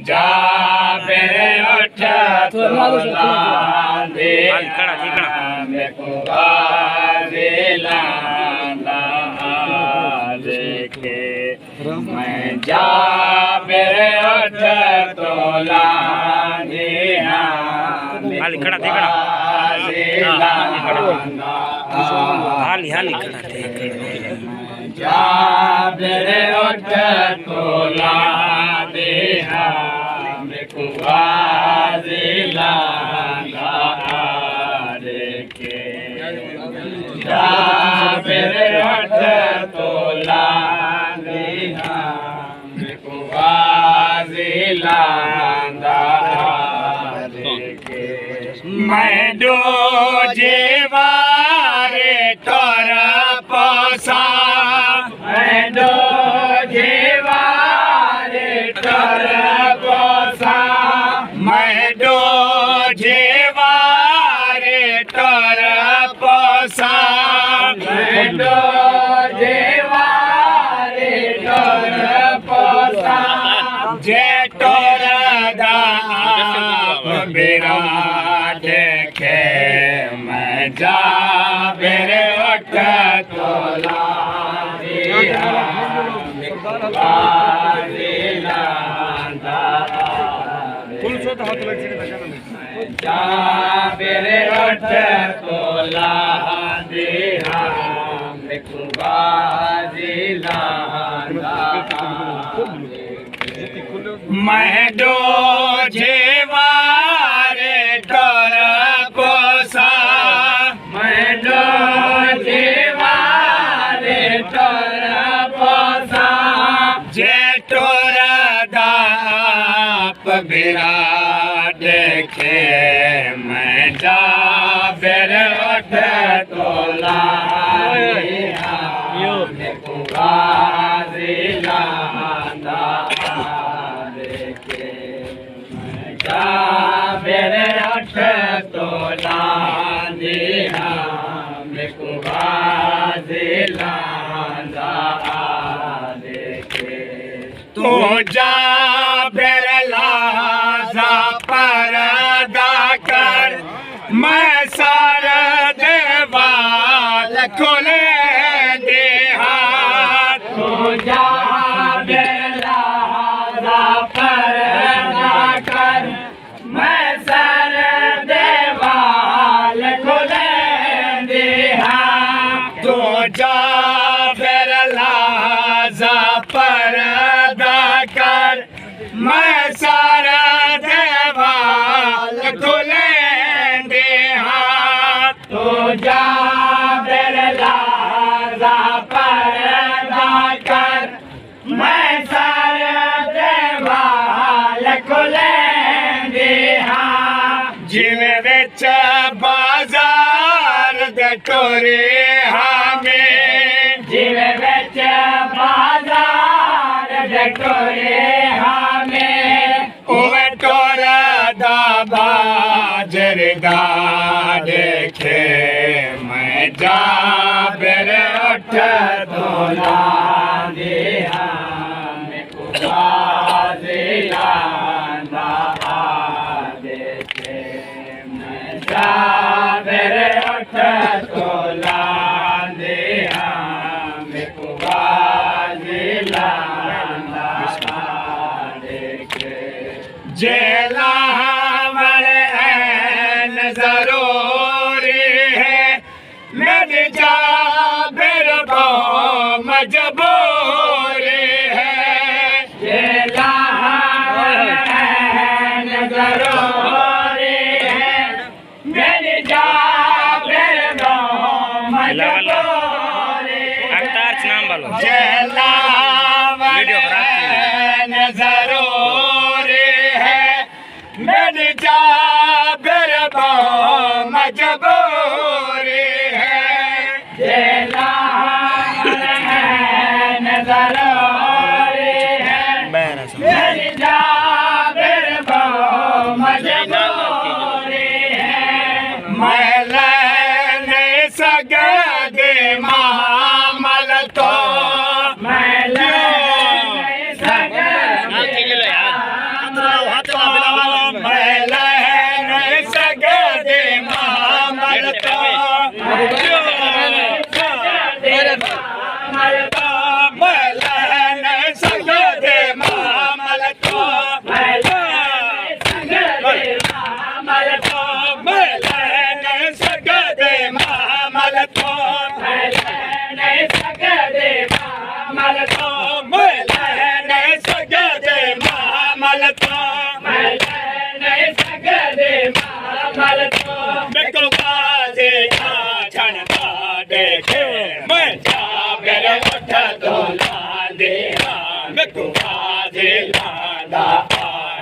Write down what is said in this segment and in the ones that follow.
जाबिर उठ तोला दे मैं कुबाजिला देखे मैं जाबिर उठ तोला दे हाली खड़ा थे हाली हाली खड़ा थे जाबिर उठ तोला दे मैं कुबाजिला देखे जाबिर उठ तोला दे मैं कुबाजिला देखे मैं दो जेवारे तोर पोसा मैं दो जेवारे तोर पोसा मैं दो जेवारे तोर पोसा मैं दो जेवारे तोर पोसा जे तोर दाप बेरा देखे मैं जाबिर उठ तोला दिया जाबिर उठ तोला दिया मैं कुबाजिला मैं दो जेवारे तोर पोसा मैं दो जेवारे तोर पोसा जे तोर दाप बिरा देखे मैं जाबिर उठ तोला मैं कुबाजिला देखे मैं जाबिर उठ तोला दिया मैं कुबाजिला देखे तो जाबिर लाजा परदा कर मैं सारा देवाल खोले दे हाथ तो जाबिर लाजा परदा कर मैं सारा देवाल खोले दे हाथ तो जाबिर लाजा परदा कर मैं सारा देवाल खोले दे हाथ तो जाबिर लाजा परदा कर मैं सारा देवाल खोले दे हाथ जिवें विच बाजार दे टोरे हमें जिवें विच बाजार दे टोरे ओवे टोरा दा बाजर दा देखे मैं जाबिर उठ तोला दिया मैं कुबाजिला देखे मैं जाबिर उठ तोला दिया मैं कुबाजिला जेला हमारे जरूरी है मेरी जाबिर बहुत मजबूरी है जेला हमारे जरूरी है मेरी जाबिर बहुत मजबूरी है जेला हमारे जरूरी मेरी जाबिर बहुत मजबूरी है जेला जरूरी है मेरी जाबिर बहुत मजबूरी है मैं नहीं सका दे महामल तो मैं नहीं सका मामल तो मैं नहीं सकदे मामल तो मैं को काजे छणता देखे मैं जागर उठ तो ला दे मैं को काजे लांदा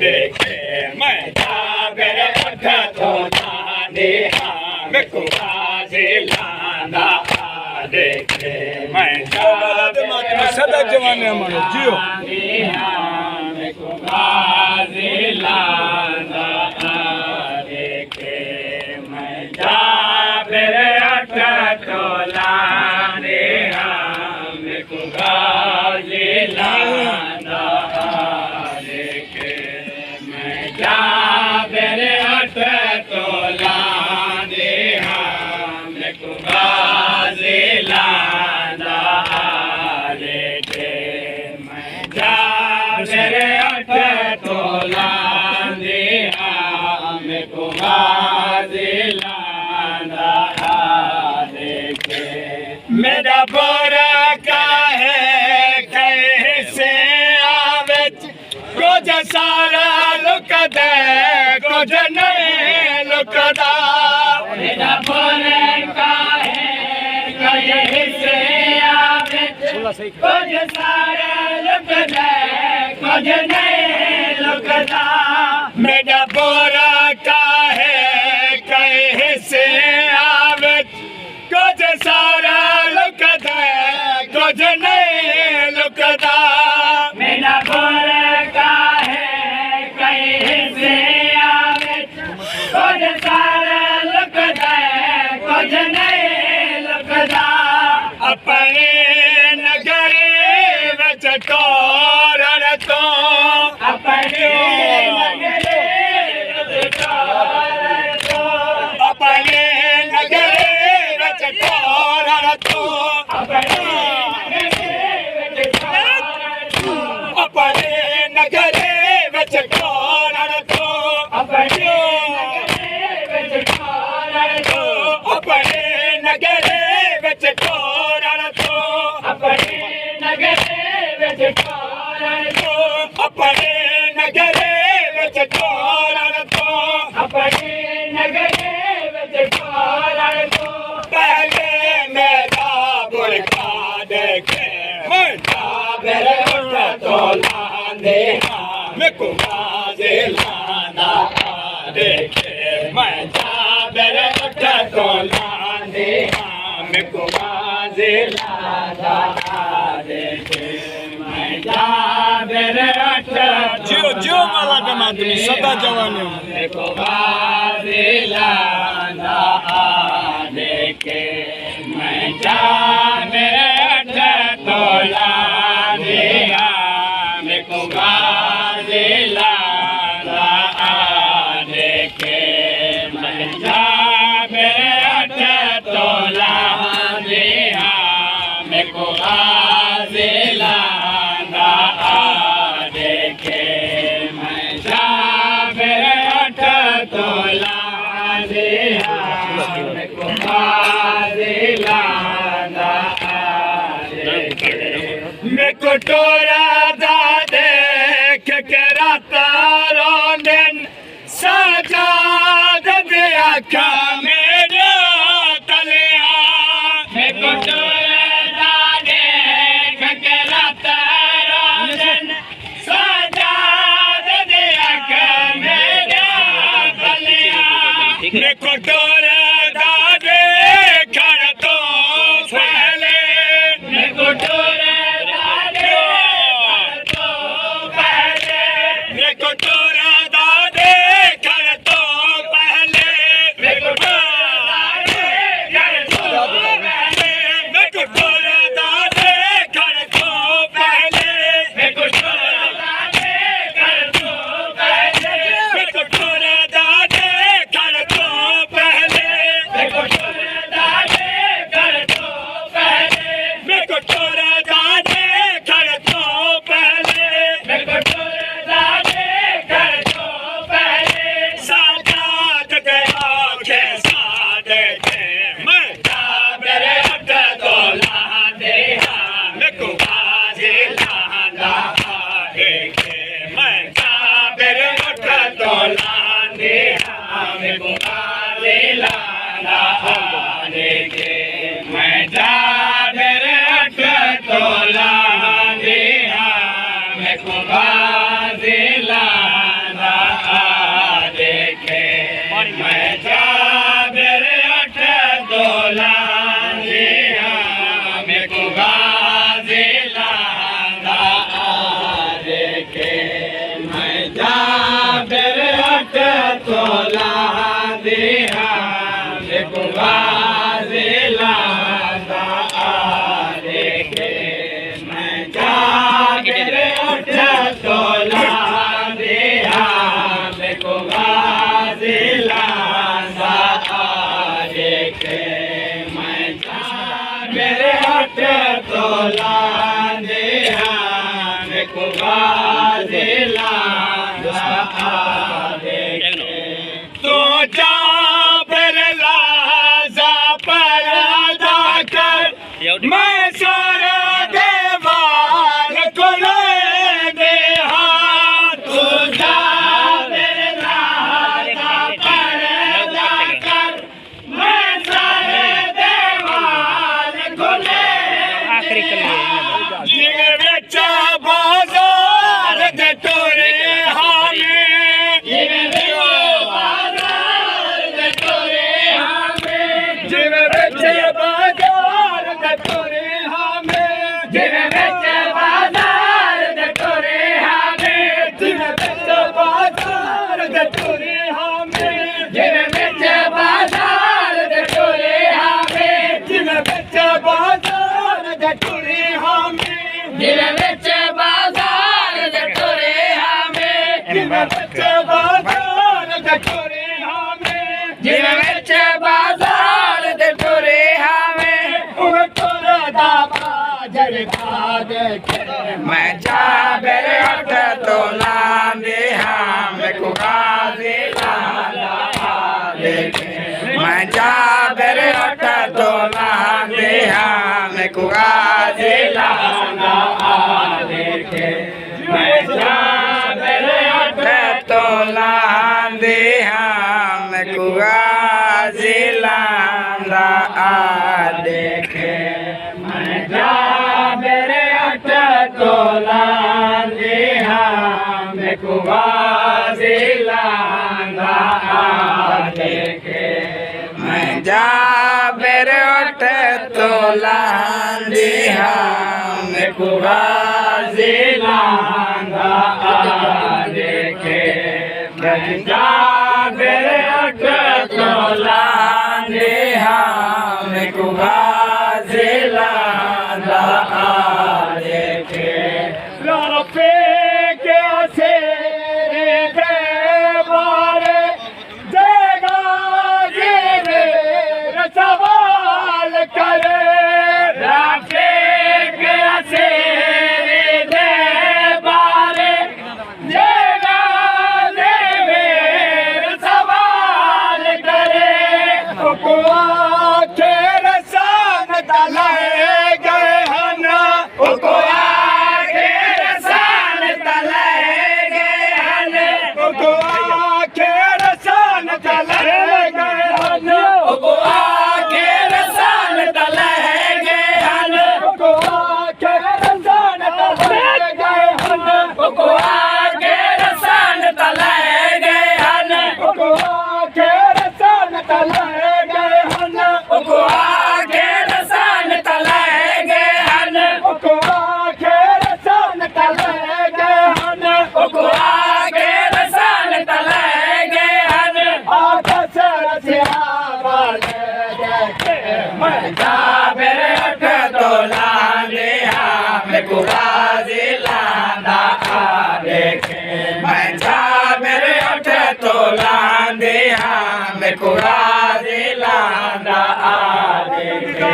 देखे मैं जागर उठ तो ला दे मैं को काजे लांदा देखे मैं जागर सदा जवाने हमारे जियो मैं को काजे लांदा देखे मैं जागर उठ तो ला दे मैं को काजे लांदा देखे मैं जागर उठ तो ला दे मैं को काजे लांदा देखे मैं जागर उठ तो ला दे मैं को काजे लांदा देखे मेरा बोरा का है कैसे आवे कुछ सारा लुक दे कुछ नहीं लुकदा मेरा बोरा का है कैसे आवे कुछ सारा लुक दे कुछ नहीं लुकदा मेरा बोरा का है कैसे आवे कुछ सारा लुकदा कुछ नहीं लुकदा मेरा बोरा का है कैसे आवे कुछ सारा लुकदा कुछ नहीं लुकदा अपने नगरे विच टोरन तो अपने नगरे विच टोरन तो अपने नगरे विच टोरन तो अपने नगरे विच टोरन तो अपने नगरे विच टोरन तो अपने नगरे विच टोरन तो अपने नगरे विच टोरन तो अपने नगरे विच टोरन तो पहले मेरा बुरखा देखे मैं जागर उठ तो लांदे मैं को काजे लांदा देखे मैं जागर उठ तो लांदे मैं को काजे लांदा देखे मैं जागर उठ जियो जियो माला जमा तुम्ही सदा जवाने मैं को काजे लांदा देखे मैं जागर उठ तो लांदे मैं को काजे लांदा देखे मैं जागर उठ तो लांदे मैं को काजे लांदा देखे मैं जागर उठ तो लांदे मैं को काजे लांदा देखे मैं को टोरा दा देख के राता रोंदन सजाद दे आँखा मेरा तलिया मैं को टोरा दा देख के राता रोंदन सजाद दे आँखा मेरा तलिया मैं को टोरा दा देख तो पहले मैं को टोरा टोरा दादे कर तो पहले मैं को टोरा दादे कर तो पहले मैं को टोरा दादे कर तो पहले मैं को टोरा दादे कर तो पहले मैं को गाजी लांदा देखे मैं जाबिर 8 तोला दिया मैं को गाजी लांदा देखे मैं जाबिर 8 तोला दिया मैं को गाजी लांदा देखे मैं जाबिर 8 तोला दिया मैं को गाजी लांदा देखे मैं जाबिर 8 तोला दिया मैं को गाजी लांदा देखे मैं जाबिर 8 तोला दिया मैं को गाजी लांदा देखे तो जाबिर लाजा परदा कर मैं सारा देवाल को ले दे हाथ तो जाबिर लाजा परदा कर मैं सारे देवाल को ले आखिरी कर लिए जिवे विच बाजार दे टोरे हाने जिवे विच बाजार दे टोरे हाने जिवे विच बाजार दे टोरे हाने जिवे विच बाजार दे टोरे हाने जिवे विच बाजार दे टोरे हाने जिवे विच बाजार दे टोरे हाने जिवे विच बाजार दे टोरे हाने जिवे विच बाजार दे टोरे हाने जिवे विच बाजार दे टोरे हाने जिवे विच बाजार दे टोरे हाने उह टोरा दा बाजार खा देखे मैं जाबिर 8 तोला दिया मैं को गाजी लांदा देखे मैं जाबिर 8 तोला दिया मैं को गाजी लांदा देखे मैं जाबिर 8 तोला दिया मैं को गाजी लांदा देखे मैं जाबिर 8 तोला दिया मैं को गाजी लांदा देखे मैं जाबिर 8 तोला दिया मैं को गाजी लांदा देखे मैं जाबिर 8 तोला दिया मैं को गाजी लांदा देखे पे कैसे रे मारे देगा जी मेरा सवाल करे राखे कैसे रे मारे देगा जी मेरा सवाल करे को आखिर सान तलाए गए हना को आखिर सान तलाए गए हने को आखिर सान तलाए गए हने को आखिर सान तलाए गए हने को आखिर सान तलाए गए हने को आखिर सान तलाए गए हने को आखिर सान तलाए गए हने को आखिर सान तलाए गए हने को आखिर सान तलाए गए हने को आखिर सान तलाए गए हने आकाश से आवाज देखे मैं जाबिर 8 तोला दिया मैं को गाजी लांदा देखे मैं जाबिर 8 तोला दिया मैं को गाजी लांदा देखे